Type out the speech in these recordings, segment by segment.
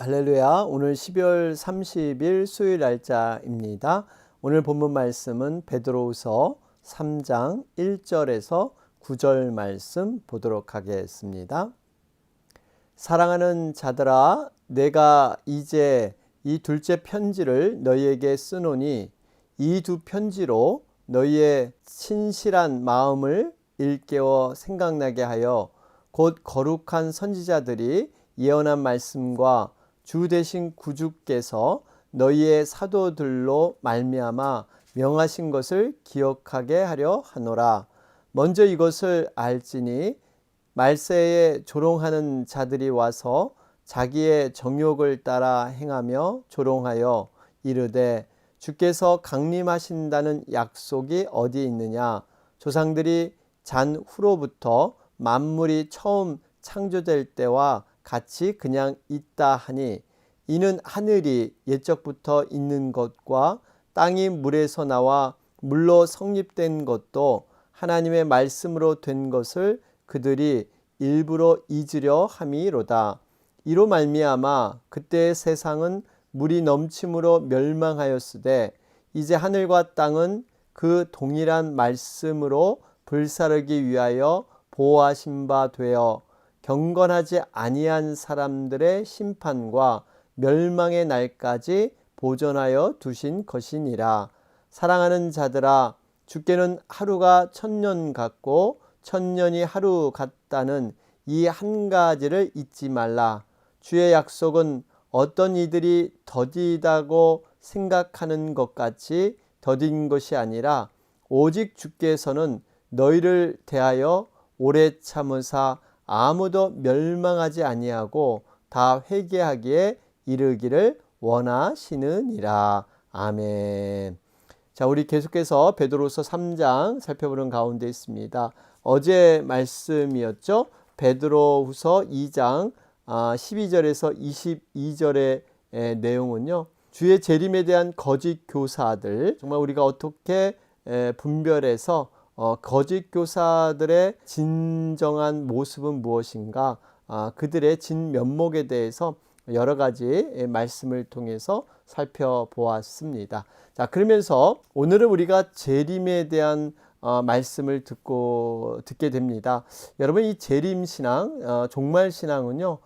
할렐루야. 오늘 12월 30일 수요일 날짜입니다. 오늘 본문 말씀은 베드로후서 3장 1절에서 9절 말씀 보도록 하겠습니다. 사랑하는 자들아, 내가 이제 이 둘째 편지를 너희에게 쓰노니 이 두 편지로 너희의 신실한 마음을 일깨워 생각나게 하여 곧 거룩한 선지자들이 예언한 말씀과 주 되신 구주께서 너희의 사도들로 말미암아 명하신 것을 기억하게 하려 하노라. 먼저 이것을 알지니 말세에 조롱하는 자들이 와서 자기의 정욕을 따라 행하며 조롱하여 이르되 주께서 강림하신다는 약속이 어디 있느냐. 조상들이 잔 후로부터 만물이 처음 창조될 때와 같이 그냥 있다 하니 이는 하늘이 옛적부터 있는 것과 땅이 물에서 나와 물로 성립된 것도 하나님의 말씀으로 된 것을 그들이 일부러 잊으려 함이로다. 이로 말미암아 그때의 세상은 물이 넘침으로 멸망하였으되 이제 하늘과 땅은 그 동일한 말씀으로 불사르기 위하여 보호하신 바 되어 경건하지 아니한 사람들의 심판과 멸망의 날까지 보존하여 두신 것이니라. 사랑하는 자들아, 주께는 하루가 1000년 같고 1000년이 하루 같다는 이 한 가지를 잊지 말라. 주의 약속은 어떤 이들이 더디다고 생각하는 것 같이 더딘 것이 아니라 오직 주께서는 너희를 대하여 오래 참으사 아무도 멸망하지 아니하고 다 회개하기에 이르기를 원하시느니라. 아멘. 자, 우리 계속해서 베드로후서 3장 살펴보는 가운데 있습니다. 어제 말씀이었죠. 베드로후서 2장 12절에서 22절의 내용은요, 주의 재림에 대한 거짓 교사들, 정말 우리가 어떻게 분별해서 거짓 교사들의 진정한 모습은 무엇인가, 그들의 진면목에 대해서 여러 가지 말씀을 통해서 살펴보았습니다. 자, 그러면서 오늘은 우리가 재림에 대한 말씀을 듣게 됩니다. 여러분, 이 재림신앙, 종말신앙은요,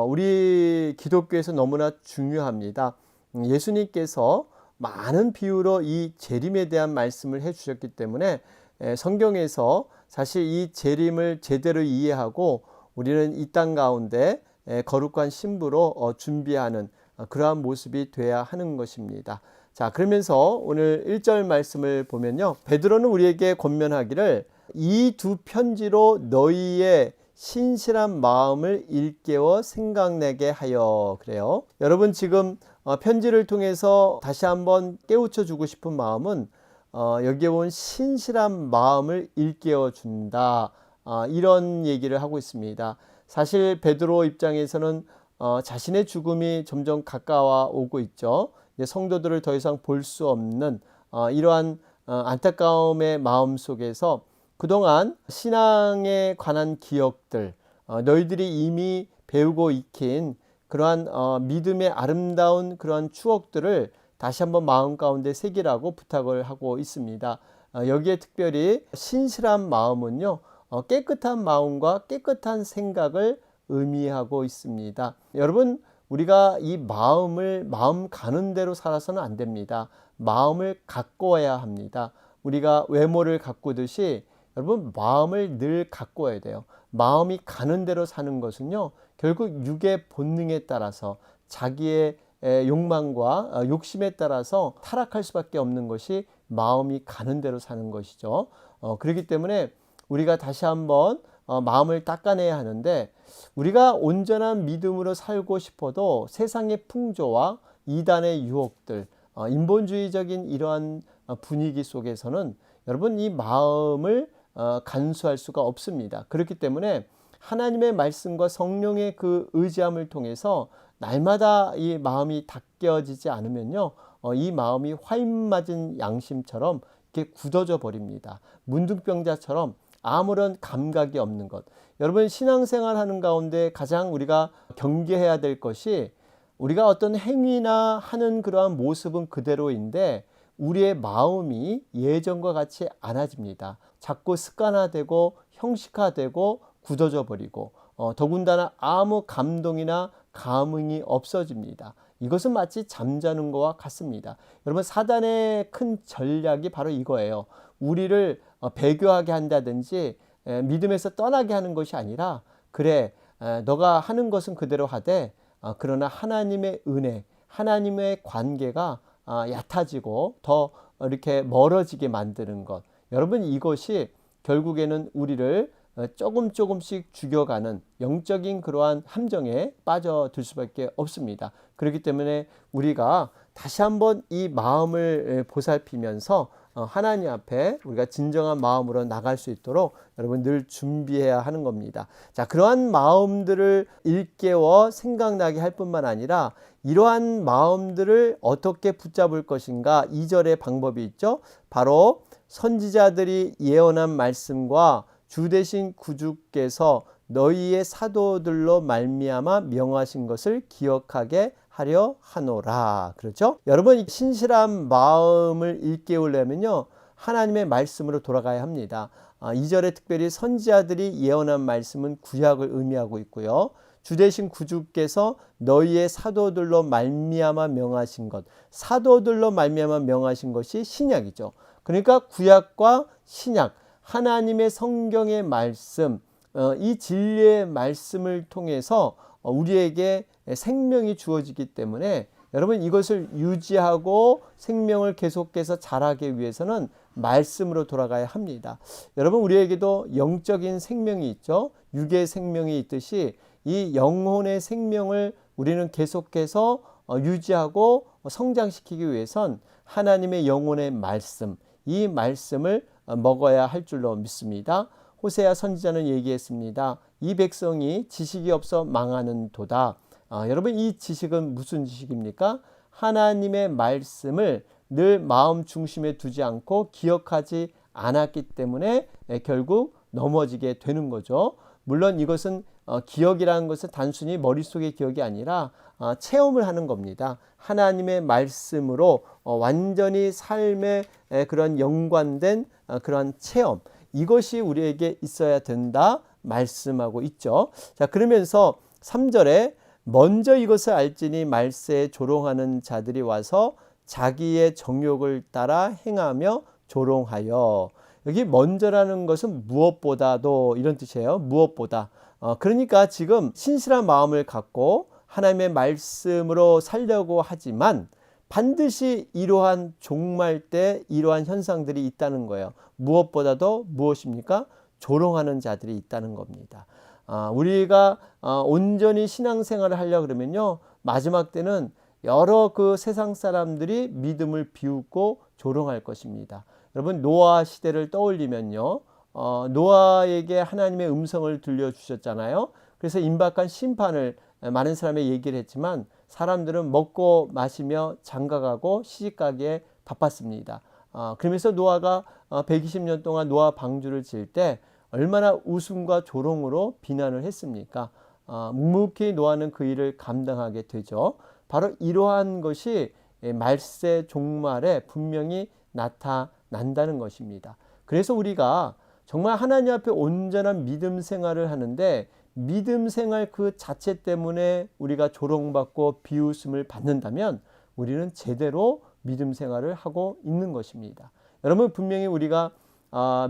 우리 기독교에서 너무나 중요합니다. 예수님께서 많은 비유로 이 재림에 대한 말씀을 해주셨기 때문에 성경에서 사실 이 재림을 제대로 이해하고 우리는 이 땅 가운데 거룩한 신부로 준비하는 그러한 모습이 돼야 하는 것입니다. 자, 그러면서 오늘 1절 말씀을 보면요, 베드로는 우리에게 권면하기를 이 두 편지로 너희의 신실한 마음을 일깨워 생각나게 하여, 그래요. 여러분, 지금 편지를 통해서 다시 한번 깨우쳐 주고 싶은 마음은 여기에 본 신실한 마음을 일깨워 준다, 이런 얘기를 하고 있습니다. 사실 베드로 입장에서는 자신의 죽음이 점점 가까워 오고 있죠. 성도들을 더 이상 볼 수 없는 이러한 안타까움의 마음 속에서 그동안 신앙에 관한 기억들, 너희들이 이미 배우고 익힌 그러한 믿음의 아름다운 그러한 추억들을 다시 한번 마음 가운데 새기라고 부탁을 하고 있습니다. 여기에 특별히 신실한 마음은요, 깨끗한 마음과 깨끗한 생각을 의미하고 있습니다. 여러분, 우리가 이 마음 가는 대로 살아서는 안 됩니다. 마음을 가꿔야 합니다. 우리가 외모를 가꾸듯이 여러분, 마음을 늘 가꿔야 돼요. 마음이 가는 대로 사는 것은요, 결국 육의 본능에 따라서 자기의 욕망과 욕심에 따라서 타락할 수밖에 없는 것이 마음이 가는 대로 사는 것이죠. 그렇기 때문에 우리가 다시 한번 마음을 닦아내야 하는데, 우리가 온전한 믿음으로 살고 싶어도 세상의 풍조와 이단의 유혹들, 인본주의적인 이러한 분위기 속에서는 여러분, 이 마음을 간수할 수가 없습니다. 그렇기 때문에 하나님의 말씀과 성령의 그 의지함을 통해서 날마다 이 마음이 닦여지지 않으면요, 이 마음이 화인 맞은 양심처럼 이렇게 굳어져 버립니다. 문둥병자처럼 아무런 감각이 없는 것. 여러분, 신앙생활 하는 가운데 가장 우리가 경계해야 될 것이 우리가 어떤 행위나 하는 그러한 모습은 그대로인데 우리의 마음이 예전과 같이 않아집니다. 자꾸 습관화되고 형식화되고 굳어져 버리고 더군다나 아무 감동이나 감흥이 없어집니다. 이것은 마치 잠자는 것과 같습니다. 여러분, 사단의 큰 전략이 바로 이거예요. 우리를 배교하게 한다든지 믿음에서 떠나게 하는 것이 아니라, 그래, 너가 하는 것은 그대로 하되 그러나 하나님의 은혜, 하나님의 관계가 얕아지고 더 이렇게 멀어지게 만드는 것. 여러분, 이것이 결국에는 우리를 조금씩 죽여가는 영적인 그러한 함정에 빠져들 수밖에 없습니다. 그렇기 때문에 우리가 다시 한번 이 마음을 보살피면서 하나님 앞에 우리가 진정한 마음으로 나갈 수 있도록 여러분 늘 준비해야 하는 겁니다. 자, 그러한 마음들을 일깨워 생각나게 할 뿐만 아니라 이러한 마음들을 어떻게 붙잡을 것인가, 2절의 방법이 있죠. 바로 선지자들이 예언한 말씀과 주 되신 구주께서 너희의 사도들로 말미암아 명하신 것을 기억하게 하려 하노라. 그렇죠? 여러분, 신실한 마음을 일깨우려면요, 하나님의 말씀으로 돌아가야 합니다. 2절에 특별히 선지자들이 예언한 말씀은 구약을 의미하고 있고요. 주 되신 구주께서 너희의 사도들로 말미암아 명하신 것, 사도들로 말미암아 명하신 것이 신약이죠. 그러니까 구약과 신약, 하나님의 성경의 말씀, 이 진리의 말씀을 통해서 우리에게 생명이 주어지기 때문에 여러분, 이것을 유지하고 생명을 계속해서 자라기 위해서는 말씀으로 돌아가야 합니다. 여러분, 우리에게도 영적인 생명이 있죠. 육의 생명이 있듯이 이 영혼의 생명을 우리는 계속해서 유지하고 성장시키기 위해선 하나님의 영혼의 말씀, 이 말씀을 먹어야 할 줄로 믿습니다. 호세아 선지자는 얘기했습니다. 이 백성이 지식이 없어 망하는 도다. 여러분, 이 지식은 무슨 지식입니까? 하나님의 말씀을 늘 마음 중심에 두지 않고 기억하지 않았기 때문에 결국 넘어지게 되는 거죠. 물론 이것은 기억이라는 것은 단순히 머릿속의 기억이 아니라 체험을 하는 겁니다. 하나님의 말씀으로 완전히 삶에 그런 연관된 그런 체험, 이것이 우리에게 있어야 된다 말씀하고 있죠. 자, 그러면서 3절에 먼저 이것을 알지니 말세에 조롱하는 자들이 와서 자기의 정욕을 따라 행하며 조롱하여. 여기 먼저라는 것은 무엇보다도 이런 뜻이에요. 무엇보다. 그러니까 지금 신실한 마음을 갖고 하나님의 말씀으로 살려고 하지만 반드시 이러한 종말 때 이러한 현상들이 있다는 거예요. 무엇보다도 무엇입니까? 조롱하는 자들이 있다는 겁니다. 우리가 온전히 신앙생활을 하려고 그러면요, 마지막 때는 여러 그 세상 사람들이 믿음을 비웃고 조롱할 것입니다. 여러분, 노아 시대를 떠올리면요, 노아에게 하나님의 음성을 들려주셨잖아요. 그래서 임박한 심판을 많은 사람이 얘기를 했지만 사람들은 먹고 마시며 장가가고 시집가기에 바빴습니다. 그러면서 노아가 120년 동안 노아 방주를 지을 때 얼마나 웃음과 조롱으로 비난을 했습니까? 묵묵히 노아는 그 일을 감당하게 되죠. 바로 이러한 것이 말세 종말에 분명히 나타난다는 것입니다. 그래서 우리가 정말 하나님 앞에 온전한 믿음 생활을 하는데 믿음 생활 그 자체 때문에 우리가 조롱받고 비웃음을 받는다면 우리는 제대로 믿음 생활을 하고 있는 것입니다. 여러분, 분명히 우리가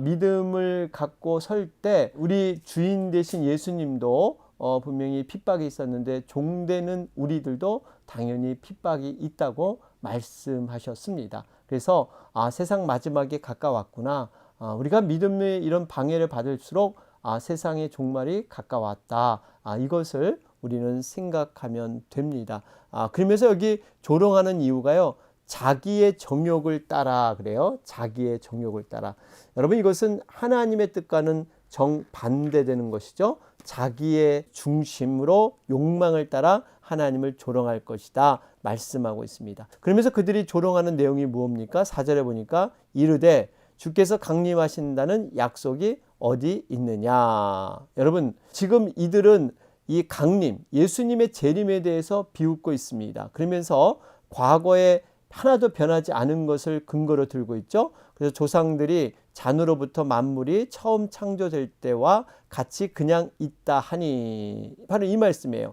믿음을 갖고 설 때 우리 주인 되신 예수님도 분명히 핍박이 있었는데 종되는 우리들도 당연히 핍박이 있다고 말씀하셨습니다. 그래서 세상 마지막에 가까웠구나. 우리가 믿음의 이런 방해를 받을수록 세상의 종말이 가까웠다. 이것을 우리는 생각하면 됩니다. 그러면서 여기 조롱하는 이유가요, 자기의 정욕을 따라 그래요. 자기의 정욕을 따라. 여러분, 이것은 하나님의 뜻과는 정반대되는 것이죠. 자기의 중심으로 욕망을 따라 하나님을 조롱할 것이다 말씀하고 있습니다. 그러면서 그들이 조롱하는 내용이 무엇입니까? 4절에 보니까 이르되 주께서 강림하신다는 약속이 어디 있느냐. 여러분, 지금 이들은 이 강림, 예수님의 재림에 대해서 비웃고 있습니다. 그러면서 과거에 하나도 변하지 않은 것을 근거로 들고 있죠. 그래서 조상들이 잔으로부터 만물이 처음 창조될 때와 같이 그냥 있다 하니, 바로 이 말씀이에요.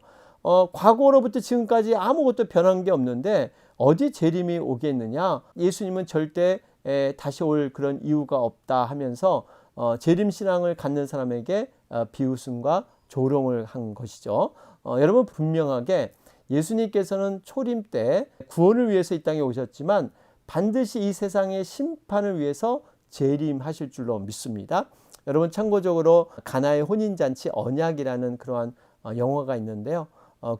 과거로부터 지금까지 아무것도 변한 게 없는데 어디 재림이 오겠느냐? 예수님은 절대 다시 올 그런 이유가 없다 하면서 재림 신앙을 갖는 사람에게 비웃음과 조롱을 한 것이죠. 여러분, 분명하게 예수님께서는 초림 때 구원을 위해서 이 땅에 오셨지만 반드시 이 세상의 심판을 위해서 재림하실 줄로 믿습니다. 여러분, 참고적으로 가나의 혼인잔치 언약이라는 그러한 영화가 있는데요.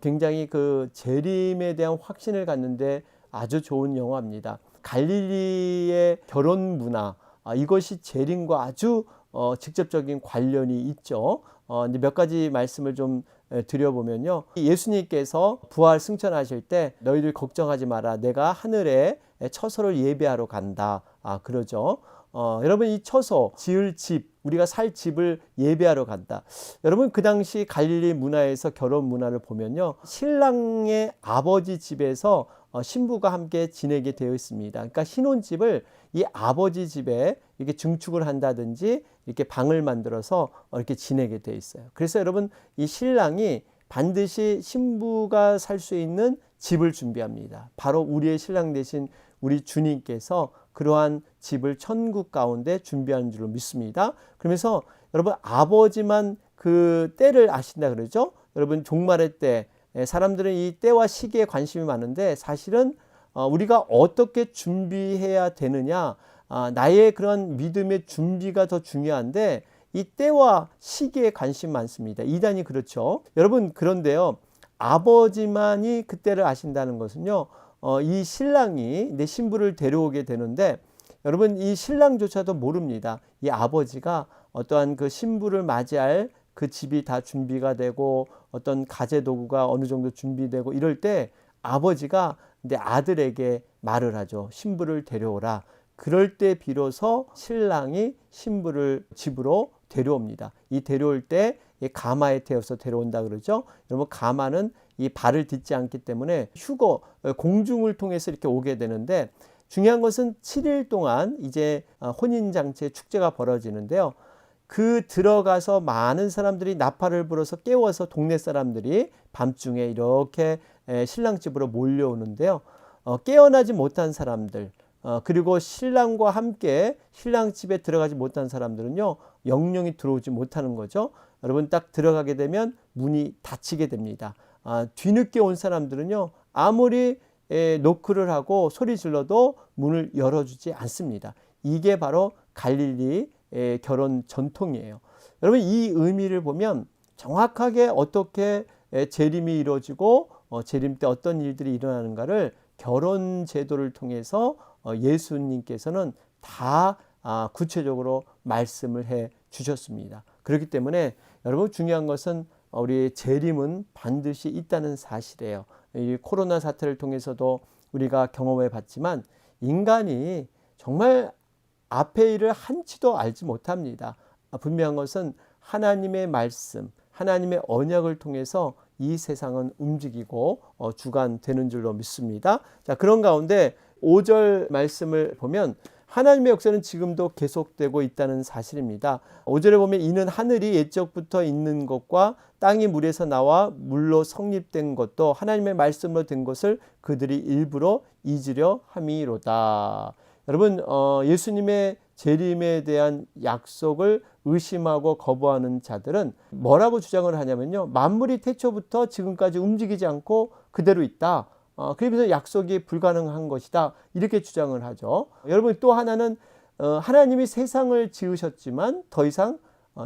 굉장히 그 재림에 대한 확신을 갖는데 아주 좋은 영화입니다. 갈릴리의 결혼 문화, 이것이 재림과 아주 직접적인 관련이 있죠. 이제 몇 가지 말씀을 좀 드려보면요. 예수님께서 부활 승천하실 때 너희들 걱정하지 마라. 내가 하늘에 처소를 예배하러 간다. 그러죠. 여러분, 이 처소, 지을 집, 우리가 살 집을 예배하러 간다. 여러분, 그 당시 갈릴리 문화에서 결혼 문화를 보면요. 신랑의 아버지 집에서 신부가 함께 지내게 되어 있습니다. 그러니까 신혼집을 이 아버지 집에 이렇게 증축을 한다든지 이렇게 방을 만들어서 이렇게 지내게 되어 있어요. 그래서 여러분, 이 신랑이 반드시 신부가 살 수 있는 집을 준비합니다. 바로 우리의 신랑 되신 우리 주님께서 그러한 집을 천국 가운데 준비하는 줄로 믿습니다. 그러면서 여러분, 아버지만 그 때를 아신다 그러죠. 여러분, 종말의 때, 사람들은 이 때와 시기에 관심이 많은데 사실은 우리가 어떻게 준비해야 되느냐, 나의 그런 믿음의 준비가 더 중요한데 이 때와 시기에 관심 많습니다. 이단이 그렇죠. 여러분, 그런데요, 아버지만이 그때를 아신다는 것은요, 이 신랑이 내 신부를 데려오게 되는데 여러분, 이 신랑조차도 모릅니다. 이 아버지가 어떠한 그 신부를 맞이할 그 집이 다 준비가 되고 어떤 가재 도구가 어느 정도 준비되고 이럴 때 아버지가 내 아들에게 말을 하죠. 신부를 데려오라. 그럴 때 비로소 신랑이 신부를 집으로 데려옵니다. 이 데려올 때 가마에 태워서 데려온다 그러죠. 여러분, 가마는 이 발을 딛지 않기 때문에 휴거, 공중을 통해서 이렇게 오게 되는데 중요한 것은 7일 동안 이제 혼인장치의 축제가 벌어지는데요. 그 들어가서 많은 사람들이 나팔을 불어서 깨워서 동네 사람들이 밤중에 이렇게 신랑 집으로 몰려오는데요. 깨어나지 못한 사람들, 그리고 신랑과 함께 신랑 집에 들어가지 못한 사람들은요, 영영이 들어오지 못하는 거죠. 여러분, 딱 들어가게 되면 문이 닫히게 됩니다. 뒤늦게 온 사람들은요, 아무리 노크를 하고 소리 질러도 문을 열어주지 않습니다. 이게 바로 갈릴리 결혼 전통이에요. 여러분, 이 의미를 보면 정확하게 어떻게 재림이 이루어지고 재림 때 어떤 일들이 일어나는가를 결혼 제도를 통해서 예수님께서는 다 구체적으로 말씀을 해 주셨습니다. 그렇기 때문에 여러분, 중요한 것은 우리 재림은 반드시 있다는 사실이에요. 이 코로나 사태를 통해서도 우리가 경험해 봤지만 인간이 정말 앞의 일을 한치도 알지 못합니다. 분명한 것은 하나님의 말씀, 하나님의 언약을 통해서 이 세상은 움직이고 주관되는 줄로 믿습니다. 자, 그런 가운데 5절 말씀을 보면 하나님의 역사는 지금도 계속되고 있다는 사실입니다. 5절에 보면 이는 하늘이 옛적부터 있는 것과 땅이 물에서 나와 물로 성립된 것도 하나님의 말씀으로 된 것을 그들이 일부러 잊으려 함이로다. 여러분, 예수님의 재림에 대한 약속을 의심하고 거부하는 자들은 뭐라고 주장을 하냐면요, 만물이 태초부터 지금까지 움직이지 않고 그대로 있다. 그러면서 약속이 불가능한 것이다. 이렇게 주장을 하죠. 여러분, 또 하나는 하나님이 세상을 지으셨지만 더 이상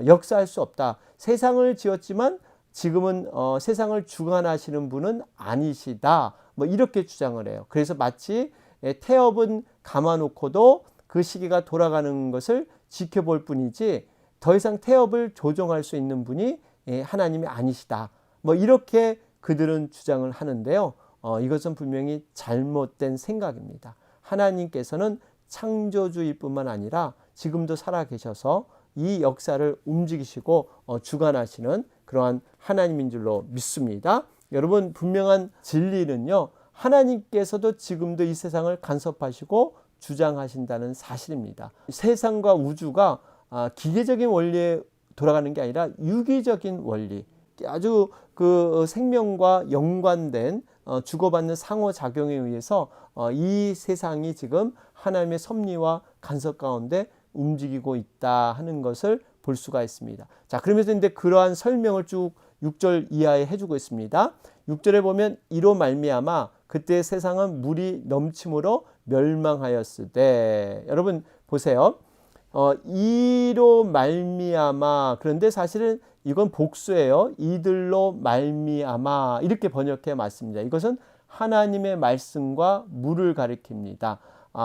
역사할 수 없다. 세상을 지었지만 지금은 세상을 주관하시는 분은 아니시다. 뭐 이렇게 주장을 해요. 그래서 마치 태엽은 감아놓고도 그 시기가 돌아가는 것을 지켜볼 뿐이지 더 이상 태엽을 조종할 수 있는 분이 하나님이 아니시다. 뭐 이렇게 그들은 주장을 하는데요. 이것은 분명히 잘못된 생각입니다. 하나님께서는 창조주일 뿐만 아니라 지금도 살아계셔서 이 역사를 움직이시고 주관하시는 그러한 하나님인 줄로 믿습니다. 여러분, 분명한 진리는요, 하나님께서도 지금도 이 세상을 간섭하시고 주장하신다는 사실입니다. 세상과 우주가 기계적인 원리에 돌아가는 게 아니라 유기적인 원리, 아주 그 생명과 연관된 주고받는 상호작용에 의해서 이 세상이 지금 하나님의 섭리와 간섭 가운데 움직이고 있다 하는 것을 볼 수가 있습니다. 자, 그러면서 이제 그러한 설명을 쭉 6절 이하에 해주고 있습니다. 6절에 보면 이로 말미암아 그때 세상은 물이 넘침으로 멸망하였으되, 여러분 보세요. 이로 말미암아, 그런데 사실은 이건 복수예요. 이들로 말미암아 이렇게 번역해 맞습니다. 이것은 하나님의 말씀과 물을 가리킵니다.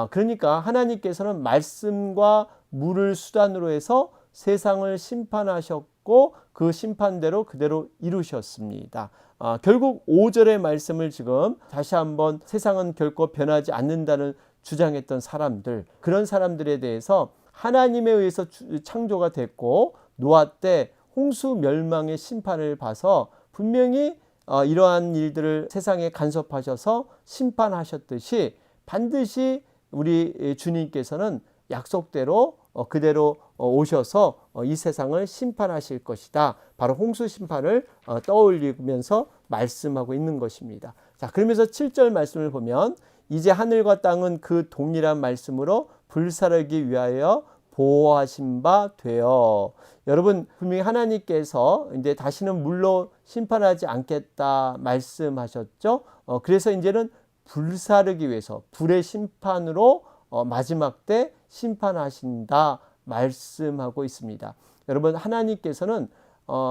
그러니까 하나님께서는 말씀과 물을 수단으로 해서 세상을 심판하셨고 그 심판대로 그대로 이루셨습니다. 결국 5절의 말씀을 지금 다시 한번 세상은 결코 변하지 않는다는 주장했던 사람들, 그런 사람들에 대해서 하나님에 의해서 창조가 됐고 노아 때 홍수 멸망의 심판을 봐서 분명히 이러한 일들을 세상에 간섭하셔서 심판하셨듯이 반드시 우리 주님께서는 약속대로 그대로 오셔서 이 세상을 심판하실 것이다. 바로 홍수 심판을 떠올리면서 말씀하고 있는 것입니다. 자, 그러면서 7절 말씀을 보면 이제 하늘과 땅은 그 동일한 말씀으로 불사르기 위하여 보호하신 바 되어, 여러분 분명히 하나님께서 이제 다시는 물로 심판하지 않겠다 말씀하셨죠. 그래서 이제는 불사르기 위해서 불의 심판으로 마지막 때 심판하신다 말씀하고 있습니다. 여러분, 하나님께서는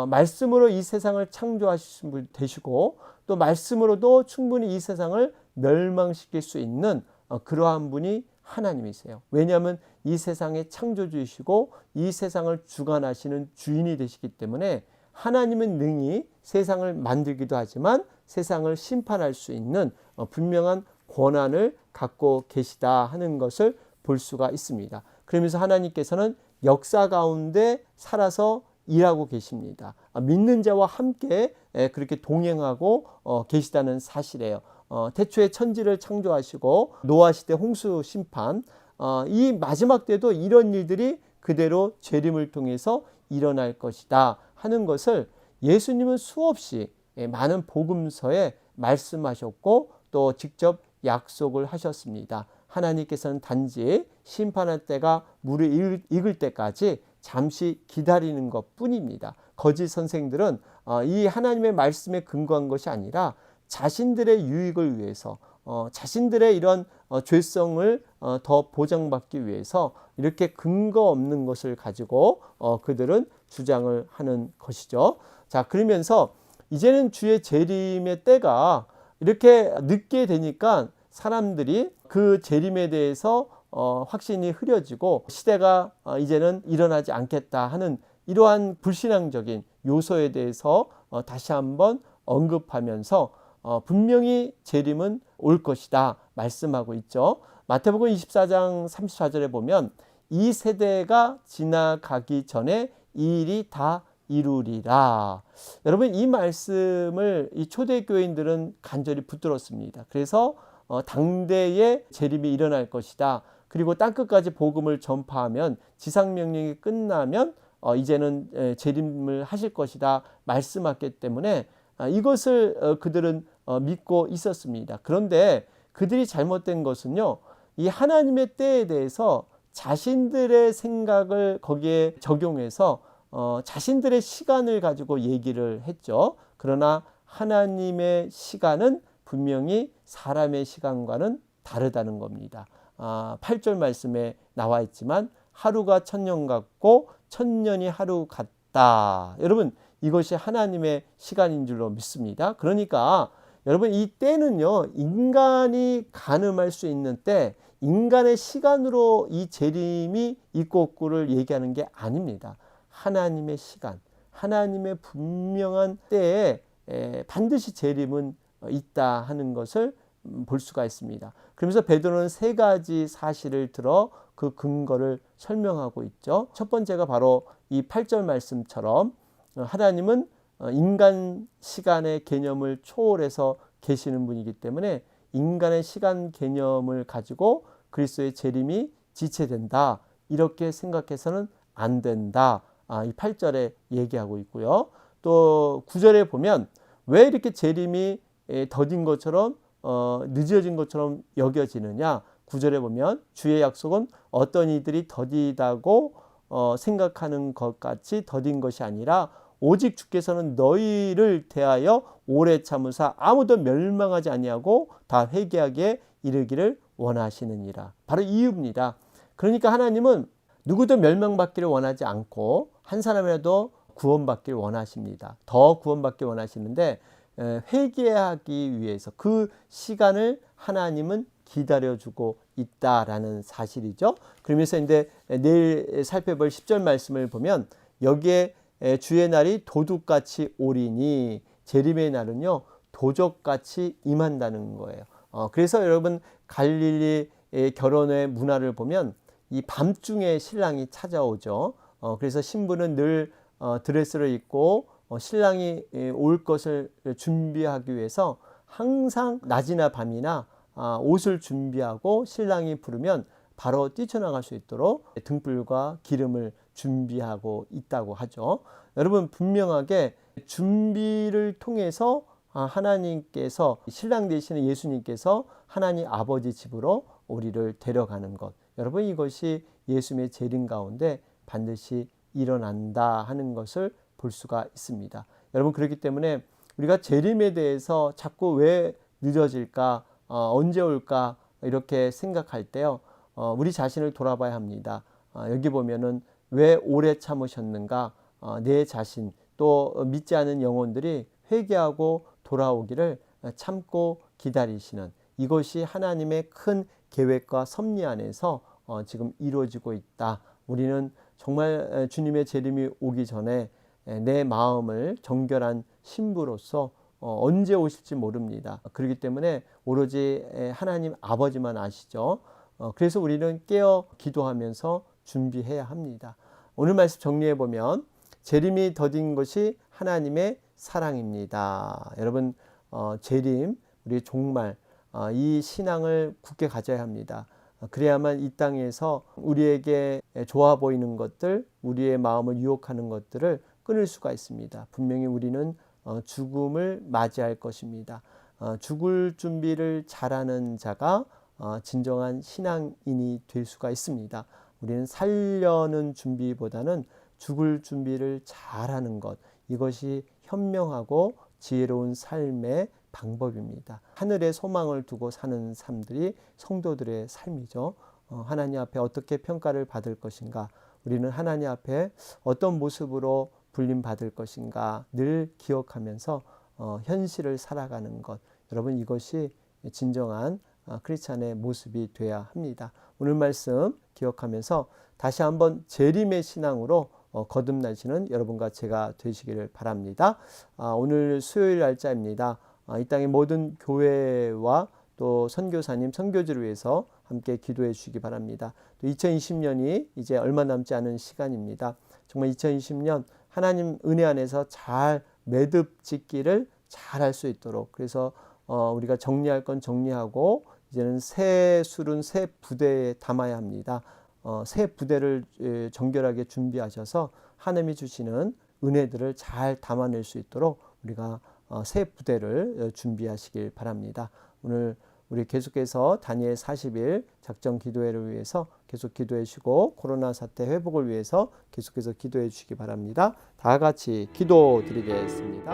말씀으로 이 세상을 창조하신 분 되시고 또 말씀으로도 충분히 이 세상을 멸망시킬 수 있는 그러한 분이 하나님이세요. 왜냐하면 이 세상의 창조주이시고 이 세상을 주관하시는 주인이 되시기 때문에 하나님은 능히 세상을 만들기도 하지만 세상을 심판할 수 있는 분명한 권한을 갖고 계시다 하는 것을 볼 수가 있습니다. 그러면서 하나님께서는 역사 가운데 살아서 일하고 계십니다. 믿는 자와 함께 그렇게 동행하고 계시다는 사실이에요. 태초에 천지를 창조하시고 노아 시대 홍수 심판, 이 마지막 때도 이런 일들이 그대로 재림을 통해서 일어날 것이다 하는 것을 예수님은 수없이 많은 복음서에 말씀하셨고 또 직접 약속을 하셨습니다. 하나님께서는 단지 심판할 때가 물을 익을 때까지 잠시 기다리는 것 뿐입니다. 거짓 선생들은 이 하나님의 말씀에 근거한 것이 아니라 자신들의 유익을 위해서 자신들의 이런 죄성을 더 보장받기 위해서 이렇게 근거 없는 것을 가지고 그들은 주장을 하는 것이죠. 자, 그러면서 이제는 주의 재림의 때가 이렇게 늦게 되니까 사람들이 그 재림에 대해서 확신이 흐려지고 시대가 이제는 일어나지 않겠다 하는 이러한 불신앙적인 요소에 대해서 다시 한번 언급하면서 분명히 재림은 올 것이다 말씀하고 있죠. 마태복음 24장 34절에 보면 이 세대가 지나가기 전에 이 일이 다 이루리라. 여러분, 이 말씀을 이 초대교인들은 간절히 붙들었습니다. 그래서 당대에 재림이 일어날 것이다. 그리고 땅끝까지 복음을 전파하면 지상명령이 끝나면 이제는 재림을 하실 것이다 말씀했기 때문에 이것을 그들은 믿고 있었습니다. 그런데 그들이 잘못된 것은요, 이 하나님의 때에 대해서 자신들의 생각을 거기에 적용해서 자신들의 시간을 가지고 얘기를 했죠. 그러나 하나님의 시간은 분명히 사람의 시간과는 다르다는 겁니다. 8절 말씀에 나와 있지만 하루가 천년 같고 천년이 하루 같다. 여러분, 이것이 하나님의 시간인 줄로 믿습니다. 그러니까 여러분, 이 때는요, 인간이 가늠할 수 있는 때, 인간의 시간으로 이 재림이 있고 없고를 얘기하는 게 아닙니다. 하나님의 시간, 하나님의 분명한 때에 반드시 재림은 있다 하는 것을 볼 수가 있습니다. 그러면서 베드로는 세 가지 사실을 들어 그 근거를 설명하고 있죠. 첫 번째가 바로 이 8절 말씀처럼 하나님은 인간 시간의 개념을 초월해서 계시는 분이기 때문에 인간의 시간 개념을 가지고 그리스도의 재림이 지체된다. 이렇게 생각해서는 안 된다. 이 8절에 얘기하고 있고요. 또 9절에 보면 왜 이렇게 재림이 더딘 것처럼 늦어진 것처럼 여겨지느냐. 9절에 보면 주의 약속은 어떤 이들이 더디다고 생각하는 것 같이 더딘 것이 아니라 오직 주께서는 너희를 대하여 오래 참으사 아무도 멸망하지 아니하고 다 회개하기에 이르기를 원하시느니라. 바로 이유입니다. 그러니까 하나님은 누구도 멸망받기를 원하지 않고 한 사람이라도 구원받기를 원하십니다. 더 구원받기를 원하시는데 회개하기 위해서 그 시간을 하나님은 기다려주고 있다라는 사실이죠. 그러면서 이제 내일 살펴볼 10절 말씀을 보면 여기에 주의 날이 도둑같이 오리니 재림의 날은요 도적같이 임한다는 거예요. 그래서 여러분 갈릴리 결혼의 문화를 보면 이 밤중에 신랑이 찾아오죠. 그래서 신부는 늘 드레스를 입고 신랑이 올 것을 준비하기 위해서 항상 낮이나 밤이나 옷을 준비하고 신랑이 부르면 바로 뛰쳐나갈 수 있도록 등불과 기름을 준비하고 있다고 하죠. 여러분 분명하게 준비를 통해서 하나님께서 신랑 되시는 예수님께서 하나님 아버지 집으로 우리를 데려가는 것. 여러분 이것이 예수님의 재림 가운데 반드시 일어난다 하는 것을 볼 수가 있습니다. 여러분 그렇기 때문에 우리가 재림에 대해서 자꾸 왜 늦어질까, 언제 올까 이렇게 생각할 때요. 우리 자신을 돌아봐야 합니다. 여기 보면은 왜 오래 참으셨는가, 내 자신 또 믿지 않은 영혼들이 회개하고 돌아오기를 참고 기다리시는 이것이 하나님의 큰 계획과 섭리 안에서 지금 이루어지고 있다. 우리는 정말 주님의 재림이 오기 전에 내 마음을 정결한 신부로서 언제 오실지 모릅니다. 그렇기 때문에 오로지 하나님 아버지만 아시죠. 그래서 우리는 깨어 기도하면서 준비해야 합니다. 오늘 말씀 정리해 보면 재림이 더딘 것이 하나님의 사랑입니다. 여러분 재림 우리 정말 이 신앙을 굳게 가져야 합니다. 그래야만 이 땅에서 우리에게 좋아 보이는 것들, 우리의 마음을 유혹하는 것들을 끊을 수가 있습니다. 분명히 우리는 죽음을 맞이할 것입니다. 죽을 준비를 잘하는 자가 진정한 신앙인이 될 수가 있습니다. 우리는 살려는 준비보다는 죽을 준비를 잘하는 것, 이것이 현명하고 지혜로운 삶의 방법입니다. 하늘에 소망을 두고 사는 삶들이 성도들의 삶이죠. 하나님 앞에 어떻게 평가를 받을 것인가, 우리는 하나님 앞에 어떤 모습으로 불림받을 것인가 늘 기억하면서 현실을 살아가는 것, 여러분 이것이 진정한 크리스찬의 모습이 되어야 합니다. 오늘 말씀 기억하면서 다시 한번 재림의 신앙으로 거듭나시는 여러분과 제가 되시기를 바랍니다. 오늘 수요일 날짜입니다. 이 땅의 모든 교회와 또 선교사님, 선교지를 위해서 함께 기도해 주시기 바랍니다. 또 2020년이 이제 얼마 남지 않은 시간입니다. 정말 2020년 하나님 은혜 안에서 잘 매듭 짓기를 잘 할 수 있도록, 그래서 우리가 정리할 건 정리하고 이제는 새 술은 새 부대에 담아야 합니다. 새 부대를 정결하게 준비하셔서 하나님이 주시는 은혜들을 잘 담아낼 수 있도록 우리가 새 부대를 준비하시길 바랍니다. 오늘 우리 계속해서 다니엘 40일 작전 기도회를 위해서 계속 기도해 주시고 코로나 사태 회복을 위해서 계속해서 기도해 주시기 바랍니다. 다 같이 기도드리겠습니다.